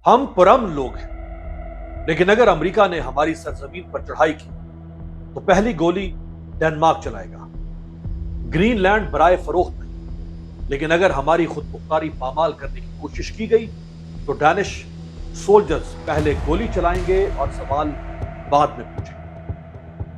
ہم پرامن لوگ ہیں، لیکن اگر امریکہ نے ہماری سرزمین پر چڑھائی کی تو پہلی گولی ڈنمارک چلائے گا۔ گرین لینڈ برائے فروخت نہیں، لیکن اگر ہماری خود مختاری پامال کرنے کی کوشش کی گئی تو ڈینش سولجرز پہلے گولی چلائیں گے اور سوال بعد میں پوچھیں گے۔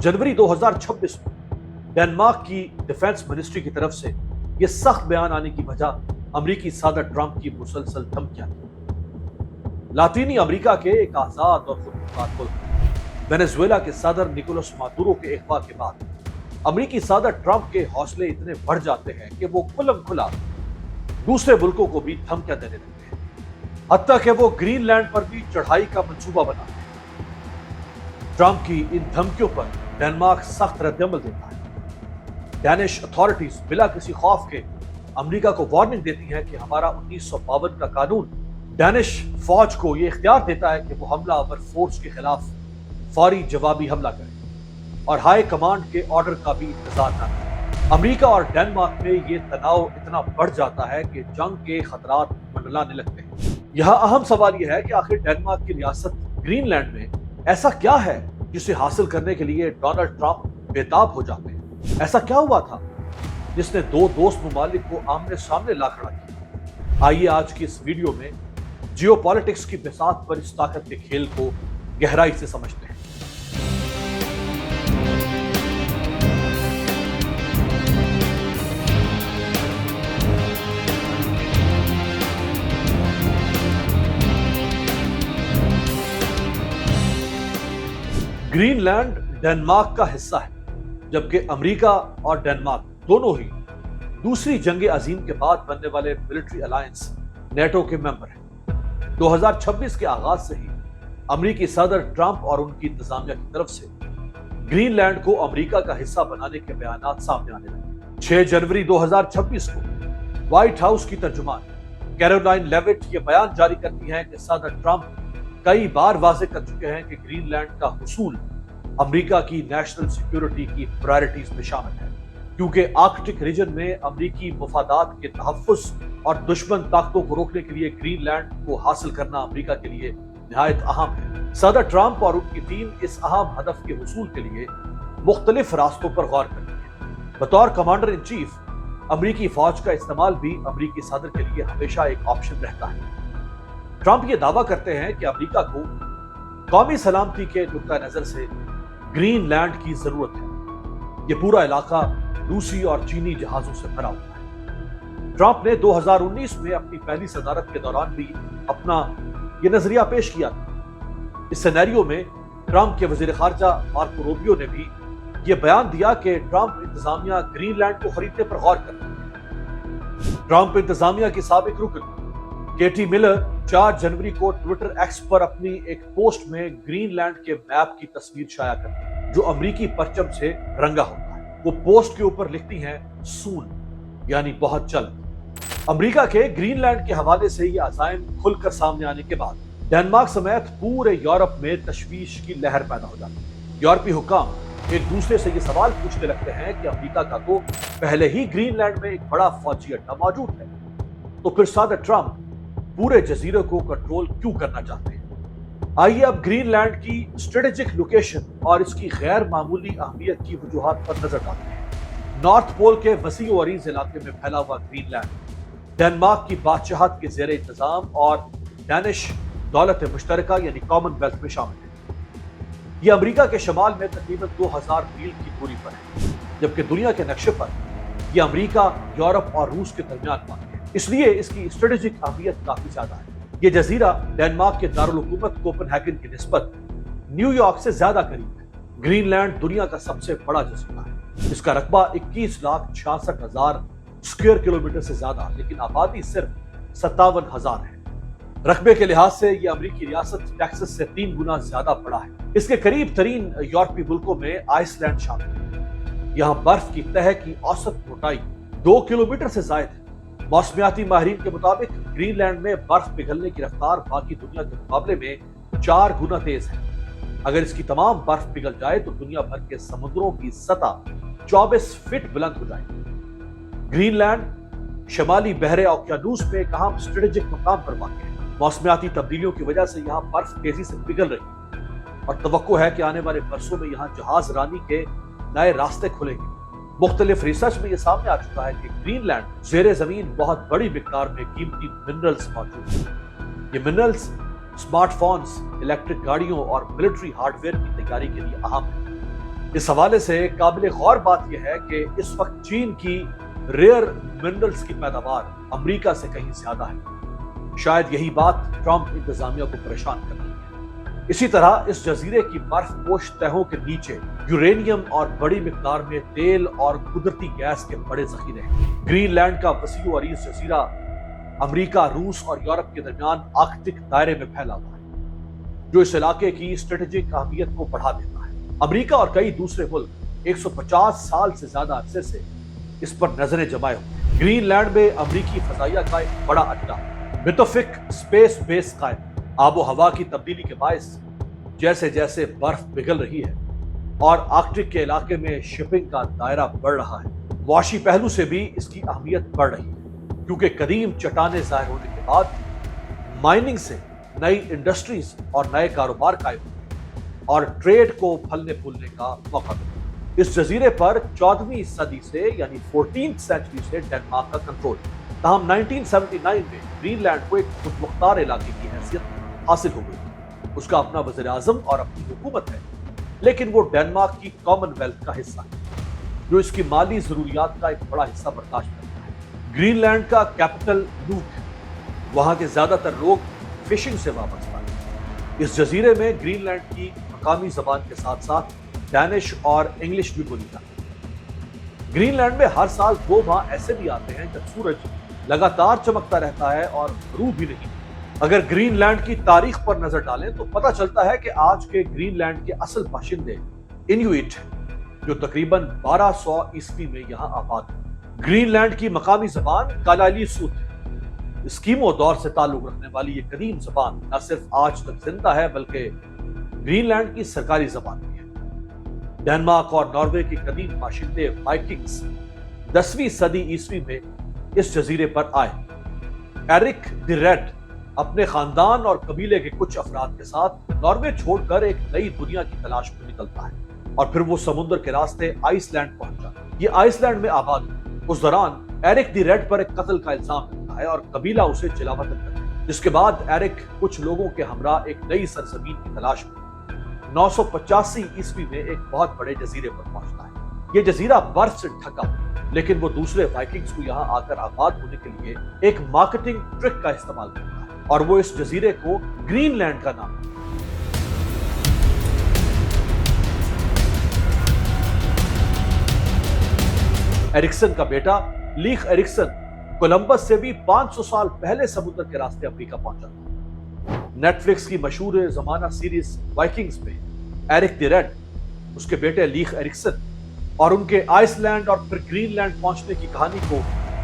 جنوری 2026 میں ڈنمارک کی ڈیفنس منسٹری کی طرف سے یہ سخت بیان آنے کی وجہ امریکی صدر ٹرمپ کی مسلسل دھمکیاں تھیں۔ لاطینی امریکہ کے ایک آزاد اور خود مختار ملک وینزویلا کے صدر نکولس مادورو کے اغوا کے بعد امریکی صدر ٹرمپ کے حوصلے اتنے بڑھ جاتے ہیں کہ وہ کھلم کھلا دوسرے ملکوں کو بھی دھمکیاں دینے لگتے ہیں، حتیٰ کہ وہ گرین لینڈ پر بھی چڑھائی کا منصوبہ بناتے ہیں۔ ٹرمپ کی ان دھمکیوں پر ڈنمارک سخت رد عمل دیتا ہے۔ ڈینش اتھارٹیز بلا کسی خوف کے امریکہ کو وارننگ دیتی ہیں کہ ہمارا 1952 کا قانون ڈینش فوج کو یہ اختیار دیتا ہے کہ وہ حملہ آور فورس کے خلاف فوری جوابی حملہ کرے اور ہائی کمانڈ کے آرڈر کا بھی انتظار نہ کرے۔ امریکہ اور ڈنمارک میں یہ تناؤ اتنا بڑھ جاتا ہے کہ جنگ کے خطرات منڈلانے لگتے ہیں۔ یہاں اہم سوال یہ ہے کہ آخر ڈنمارک کی ریاست گرین لینڈ میں ایسا کیا ہے جسے حاصل کرنے کے لیے ڈونلڈ ٹرمپ بےتاب ہو جاتے ہیں؟ ایسا کیا ہوا تھا جس نے دو دوست ممالک کو آمنے سامنے لا کھڑا کیا؟ آئیے آج کی اس ویڈیو میں جیو پالیٹکس کی بساط پر اس طاقت کے کھیل کو گہرائی سے سمجھتے ہیں۔ گرین لینڈ ڈنمارک کا حصہ ہے، جبکہ امریکہ اور ڈنمارک دونوں ہی دوسری جنگ عظیم کے بعد بننے والے ملٹری الائنس نیٹو کے ممبر ہیں۔ 2026 کے آغاز سے ہی امریکی صدر ٹرمپ اور ان کی انتظامیہ کی طرف سے گرین لینڈ کو امریکہ کا حصہ بنانے کے بیانات سامنے آنے لگے۔ 6 جنوری 2026 کو وائٹ ہاؤس کی ترجمان کیرولائن لیوٹ یہ بیان جاری کرتی ہیں کہ صدر ٹرمپ کئی بار واضح کر چکے ہیں کہ گرین لینڈ کا حصول امریکہ کی نیشنل سیکیورٹی کی پرائرٹیز میں شامل ہے، کیونکہ آرکٹک ریجن میں امریکی مفادات کے تحفظ اور دشمن طاقتوں کو روکنے کے لیے گرین لینڈ کو حاصل کرنا امریکہ کے لیے نہایت اہم ہے۔ صدر ٹرمپ اور ان کی ٹیم اس اہم ہدف کے حصول کے لیے مختلف راستوں پر غور کرتی ہے۔ بطور کمانڈر ان چیف امریکی فوج کا استعمال بھی امریکی صدر کے لیے ہمیشہ ایک آپشن رہتا ہے۔ ٹرمپ یہ دعویٰ کرتے ہیں کہ امریکہ کو قومی سلامتی کے نقطہ نظر سے گرین لینڈ کی ضرورت ہے۔ یہ پورا علاقہ روسی اور چینی جہازوں سے بھرا ہوا ہے۔ ٹرمپ نے 2019 میں اپنی پہلی صدارت کے دوران بھی اپنا یہ نظریہ پیش کیا تھا۔ اس سینیریو میں ٹرمپ کے وزیر خارجہ مارکو روبیو نے بھی یہ بیان دیا کہ ٹرمپ انتظامیہ گرین لینڈ کو خریدنے پر غور کر رہی ہے۔ ٹرمپ انتظامیہ کی سابق رکن کیٹی ملر 4 جنوری کو ٹویٹر ایکس پر اپنی ایک پوسٹ میں گرین لینڈ کے میپ کی تصویر شائع کرتی ہے جو امریکی پرچم سے رنگا ہوتا ہے۔ وہ پوسٹ کے اوپر لکھتی ہیں سون، یعنی بہت جلد۔ امریکہ کے گرین لینڈ کے حوالے سے یہ عزائم کھل کر سامنے آنے کے بعد ڈنمارک سمیت پورے یورپ میں تشویش کی لہر پیدا ہو جاتی ہے۔ یورپی حکام ایک دوسرے سے یہ سوال پوچھنے لگتے ہیں کہ امریکہ کا تو پہلے ہی گرین لینڈ میں ایک بڑا فوجی اڈا موجود ہے، تو پھر صدر ٹرمپ پورے جزیرے کو کنٹرول کیوں کرنا چاہتے ہیں؟ آئیے اب گرین لینڈ کی اسٹریٹجک لوکیشن اور اس کی غیر معمولی اہمیت کی وجوہات پر نظر ڈالتے ہیں۔ نارتھ پول کے وسیع و عریض علاقے میں پھیلا ہوا گرین لینڈ ڈنمارک کی بادشاہت کے زیر انتظام اور ڈینش دولت مشترکہ یعنی کامن ویلتھ میں شامل ہے۔ یہ امریکہ کے شمال میں تقریباً 2000 میل کی دوری پر ہے، جبکہ دنیا کے نقشے پر یہ امریکہ، یورپ اور روس کے درمیان واقع ہے، اس لیے اس کی اسٹریٹجک اہمیت کافی زیادہ ہے۔ یہ جزیرہ ڈنمارک کے دارالحکومت کوپن ہیگن کی نسبت نیو یارک سے زیادہ قریب ہے۔ گرین لینڈ دنیا کا سب سے بڑا جزیرہ ہے، اس کا رقبہ 21,66,000 اسکوائر کلومیٹر سے زیادہ، لیکن آبادی صرف 57,000 ہے۔ رقبے کے لحاظ سے یہ امریکی ریاست ٹیکسس سے 3 گنا زیادہ بڑا ہے۔ اس کے قریب ترین یورپی ملکوں میں آئس لینڈ شامل ہے۔ یہاں برف کی تہہ کی اوسط موٹائی 2 کلومیٹر سے زائد ہے۔ موسمیاتی ماہرین کے مطابق گرین لینڈ میں برف پگھلنے کی رفتار باقی دنیا کے مقابلے میں 4 گنا تیز ہے۔ اگر اس کی تمام برف پگھل جائے تو دنیا بھر کے سمندروں کی سطح 24 فٹ بلند ہو جائے گی۔ گرین لینڈ شمالی بحر اوقیانوس میں ایک اہم اسٹریٹجک مقام پر واقع ہے۔ मौसमियाती तब्दीलियों की वजह से यहाँ बर्फ तेजी से पिघल रही है और तवक्को है कि आने वाले बरसों में यहाँ जहाज रानी के नए रास्ते खुलेंगे। मुख्तलिफ रिसर्च में यह सामने आ चुका है कि ग्रीनलैंड जेर जमीन बहुत बड़ी मिकदार में कीमती मिनरल्स मौजूद हैं। ये मिनरल्स स्मार्टफोन्स, इलेक्ट्रिक गाड़ियों और मिलिट्री हार्डवेयर की तैयारी के लिए अहम है। इस हवाले से काबिल गौर बात यह है कि इस वक्त चीन की रेयर मिनरल्स की पैदावार अमेरिका से कहीं ज्यादा है। शायद यही बात ट्रंप इंतजामिया को परेशान कर रही है। इसी तरह इस जजीरे की बर्फपोश तहों के नीचे यूरेनियम और बड़ी मिकदार में तेल और कुदरती गैस के बड़े जखीरे हैं। ग्रीनलैंड का वसीओ अरीज जजीरा अमेरिका, रूस और यूरोप के दरमियान आर्कटिक दायरे में फैला हुआ है, जो इस इलाके की स्ट्रेटेजिक अहमियत को बढ़ा देता है। अमेरिका और कई दूसरे मुल्क 150 साल से ज्यादा अरसे से इस पर नजरें जमाए हुए हैं। ग्रीनलैंड में अमेरिकी फजाइया का एक बड़ा अड्डा मिथोफिक स्पेस बेस कायम। आबो हवा की तब्दीली के बायस जैसे जैसे बर्फ पिघल रही है और आर्कटिक के इलाके में शिपिंग का दायरा बढ़ रहा है, वाशी पहलू से भी इसकी अहमियत बढ़ रही है, क्योंकि कदीम चट्टानें जाहिर होने के बाद माइनिंग से नई इंडस्ट्रीज और नए कारोबार कायम हुए और ट्रेड को फलने फूलने का मौका मिला। इस जजीरे पर 14वीं सदी से यानी 14th सेंचुरी से डेनमार्क का कंट्रोल, तहम 1979 में ग्रीनलैंड को एक खुदमुख्तार इलाके की हैसियत हासिल हो गई। उसका अपना वज़ीर आज़म और अपनी हुकूमत है, लेकिन वो डेनमार्क की कॉमनवेल्थ का हिस्सा है, जो इसकी माली जरूरियात का एक बड़ा हिस्सा बर्दाश्त करता है। ग्रीनलैंड का कैपिटल नूक है। वहां के ज्यादातर लोग फिशिंग से वाबस्ता हैं। इस जजीरे में ग्रीनलैंड की मकामी जबान के साथ साथ डैनिश और इंग्लिश भी बोली जाती है। ग्रीनलैंड में हर साल 2 माह ऐसे भी आते हैं जब सूरज लगातार चमकता रहता है और ग़रूब भी नहीं। अगर ग्रीनलैंड की तारीख पर नजर डालें तो पता चलता है कि आज के ग्रीनलैंड के असल बाशिंदे इन्यूइट हैं, जो तकरीबन 1200 ईस्वी में यहाँ आबाद हुए। ग्रीनलैंड की मकामी जबान कालालीसूट है। स्कीमो दौर से ताल्लुक रखने वाली ये कदीम जबान न सिर्फ आज तक जिंदा है, बल्कि ग्रीनलैंड की सरकारी जबान भी है। डेनमार्क और नॉर्वे के कदीम बाशिंदे वाइकिंग्स 10वीं सदी ईस्वी में इस जजीरे पर आए। एरिक द रेड अपने खानदान और कबीले के कुछ अफराद के साथ नॉर्वे छोड़कर एक नई दुनिया की तलाश में निकलता है और फिर वो समुद्र के रास्ते आइसलैंड पहुंच जाता है। ये आइसलैंड में आबाद हुआ। उस दौरान एरिक द रेड पर एक कत्ल का इल्जाम लगता है और कबीला उसे जलावतन करता है, जिसके बाद एरिक कुछ लोगों के हमरा एक नई सरजमीन की तलाश में 985 ईस्वी में एक बहुत बड़े जजीरे पर पहुंचता है। ये जजीरा बर्फ से ढका, लेकिन वो दूसरे वाइकिंग्स को यहाँ आकर आबाद होने के लिए एक मार्केटिंग ट्रिक का इस्तेमाल करता है और वो इस जजीरे को ग्रीनलैंड का नाम देता है। एरिक्सन का बेटा लीफ एरिक्सन कोलंबस से भी 500 साल पहले समुद्र के रास्ते अफ्रीका पहुंचा था। नेटफ्लिक्स की मशहूर जमाना सीरीज वाइकिंग्स में एरिक द रेड, उसके बेटे लीफ एरिक्सन और उनके आइसलैंड और फिर ग्रीनलैंड पहुंचने की कहानी को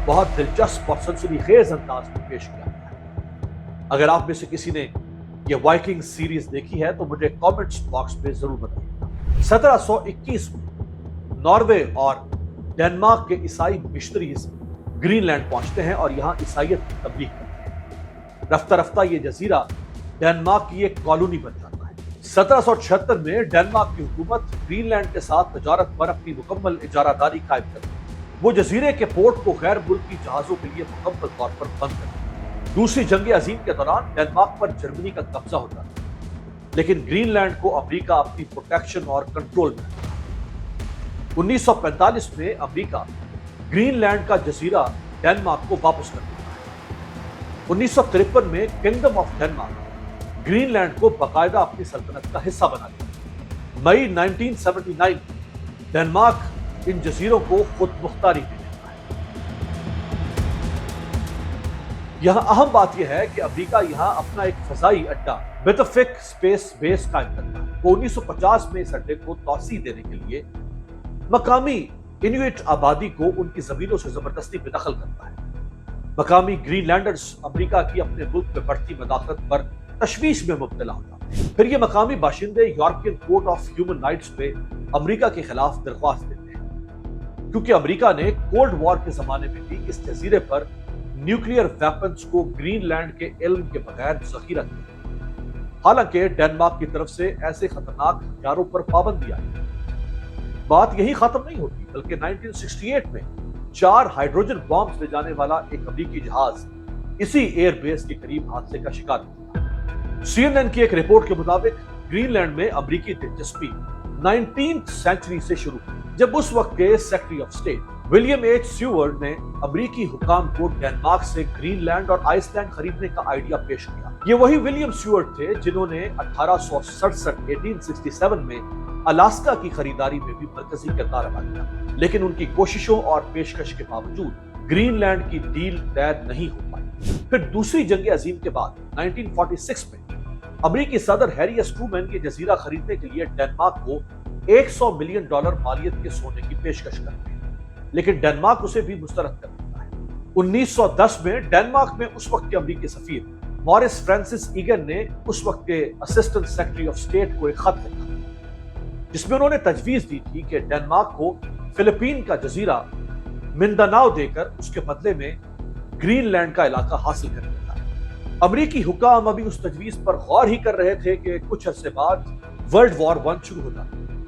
बहुत दिलचस्प और सनसनीखेज अंदाज में पेश किया गया है। अगर आप में से किसी ने यह वाइकिंग सीरीज देखी है तो मुझे कमेंट्स बॉक्स में जरूर बताइएगा। 1721 में नॉर्वे और डेनमार्क के ईसाई मिशनरीज ग्रीनलैंड पहुंचते हैं और यहाँ ईसाइयत की तबलीग करते हैं। रफ्ता रफ्ता ये जजीरा डेनमार्क की एक कॉलोनी बन जाता है। 1776 में डेनमार्क की हुकूमत ग्रीनलैंड के साथ तजारत पर अपनी मुकम्मल इजारादारी कायम करती है। वो जजीरे के पोर्ट को गैर मुल्की जहाजों के लिए मुकम्मल तौर पर बंद करती है। दूसरी जंग अजीम के दौरान डेनमार्क पर जर्मनी का कब्जा हो जाता है, लेकिन ग्रीनलैंड को अमेरिका अपनी प्रोटेक्शन और कंट्रोल में रखता है। 1945 में अमेरिका ग्रीनलैंड का जजीरा डेनमार्क को वापस कर देता है। 1953 में किंगडम ऑफ डेनमार्क ग्रीनलैंड को बाकायदा अपनी सल्तनत का हिस्सा बना लिया। मई 1979 डेनमार्क इन जजीरों को खुद मुख्तारी दे देता है। यहां अहम बात यह है कि अमेरिका यहां अपना एक फजाई अड्डा मिथोफिक स्पेस बेस कायम करता है। वो 1950 में इस अड्डे को तौसी देने के लिए मकामी इन्यूइट आबादी को उनकी जमीनों से जबरदस्ती बेदखल करता है। मकामी ग्रीनलैंडर्स अमेरिका की अपने मुल्क में बढ़ती मदाखलत पर तशवीश में मुब्तला हो जाते हैं। फिर ये मकामी बाशिंदे European court of human rights पे अमेरिका के खिलाफ दरख्वास्त देते हैं, क्योंकि अमेरिका ने कोल्ड वॉर के जमाने में भी इस जजीरे पर न्यूक्लियर वेपन्स को ग्रीनलैंड के इल्म के बगैर जखीरा किया। हालांकि डेनमार्क की तरफ से ऐसे खतरनाक हथियारों पर पाबंदी आई। बात यही खत्म नहीं होती, बल्कि 1968 में 4 हाइड्रोजन बॉम्ब ले जाने वाला एक अमेरिकी जहाज इसी एयरबेस के करीब हादसे का शिकार हुआ। CNN की एक रिपोर्ट के मुताबिक ग्रीनलैंड में अमेरिकी दिलचस्पी 19th सेंचुरी से शुरू हुई, जब उस वक्त के secretary of state William H Seward ने अमेरिकी हुकाम को डेनमार्क से ग्रीनलैंड और आइसलैंड खरीदने का आइडिया पेश किया। ये वही विलियम स्यूअर्ट थे जिन्होंने 1867 में अलास्का की खरीदारी में भी मरकजी किरदार अदा किया, लेकिन उनकी कोशिशों और पेशकश के बावजूद ग्रीनलैंड की डील तय नहीं हो पाई। फिर दूसरी जंग अजीम के बाद 1946 में अमेरिकी सदर हैरी एस ट्रूमैन ये जजीरा खरीदने के लिए डेनमार्क को $100 मिलियन मालियत के सोने की पेशकश करते हैं, लेकिन डेनमार्क उसे भी मुस्तरद कर देता है। 1910 में डेनमार्क में उस वक्त के अमेरिकी सफीर मॉरिस फ्रांसिस ईगन ने उस वक्त के असिस्टेंट सेक्रेटरी ऑफ स्टेट को एक खत लिखा, जिसमें उन्होंने तजवीज दी थी कि डेनमार्क को फिलिपीन का जजीरा मिंदानाओ देकर उसके बदले में ग्रीनलैंड का इलाका हासिल कर लेता है। अमेरिकी हुकाम अभी उस तजवीज पर गौर ही कर रहे थे कि कुछ अरसे बाद वर्ल्ड वॉर 1 शुरू होता।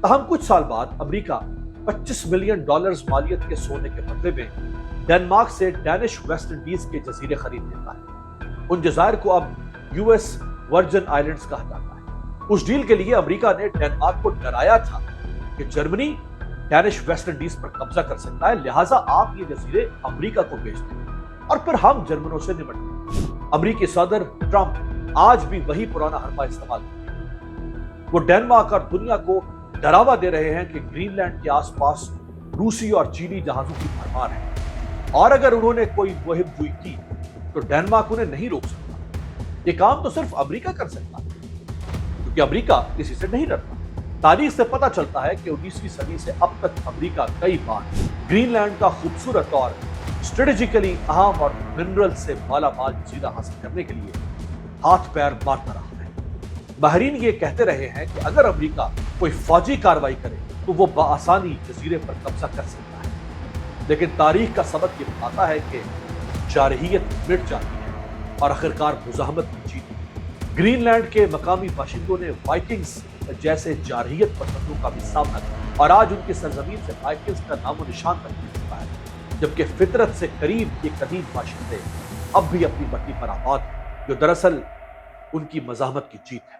तहम कुछ साल बाद अमेरिका $25 मिलियन मालियत के सोने के बदले में डेनमार्क से डैनिश वेस्ट इंडीज के जजीरे खरीद लेता है। उन जजायर को अब यूएस वर्जिन आइलैंड्स कहा जाता है। उस डील के लिए अमेरिका ने डेनमार्क को डराया था कि जर्मनी डैनिश वेस्ट इंडीज पर कब्जा कर सकता है, लिहाजा आप ये जजीरे अमेरिका को भेज दें और फिर हम जर्मनों से निपटेंगे। अमेरिकी सदर ट्रंप आज भी वही पुराना हरबा इस्तेमाल करते हैं। वो डेनमार्क और दुनिया को डरावा दे रहे हैं कि ग्रीनलैंड के आसपास रूसी और चीनी जहाजों की भरमार है और अगर उन्होंने कोई मुहिम जुई की तो डेनमार्क उन्हें नहीं रोक सकता। ये काम तो सिर्फ अमेरिका कर सकता है, क्योंकि अमेरिका किसी से नहीं डरता। तारीख से पता चलता है कि 19वीं सदी से अब तक अमेरिका कई बार ग्रीनलैंड का खूबसूरत और स्ट्रेटेजिकली अहम और मिनरल से मालामाल जजीरा हासिल करने के लिए हाथ पैर मारता रहा है। माहिरीन ये कहते रहे हैं कि अगर अमेरिका कोई फौजी कार्रवाई करे तो वो बआसानी जजीरे पर कब्जा कर सकता है, लेकिन तारीख का सबक ये बताता है कि जारहियत मिट जाती है और आखिरकार मुजाहमत की जीत। ग्रीनलैंड के मकामी बाशिंदों ने वाइकिंग्स जैसे जारहियत पसंदों का भी सामना किया और आज उनकी सरजमीन से वाइकिंग्स का नामो निशान तक नहीं चुका है, जबकि फितरत से करीब के कदीम बाशिंदे अब भी अपनी मट्टी पर आबाद हैं, जो दरअसल उनकी मज़ाहमत की जीत है।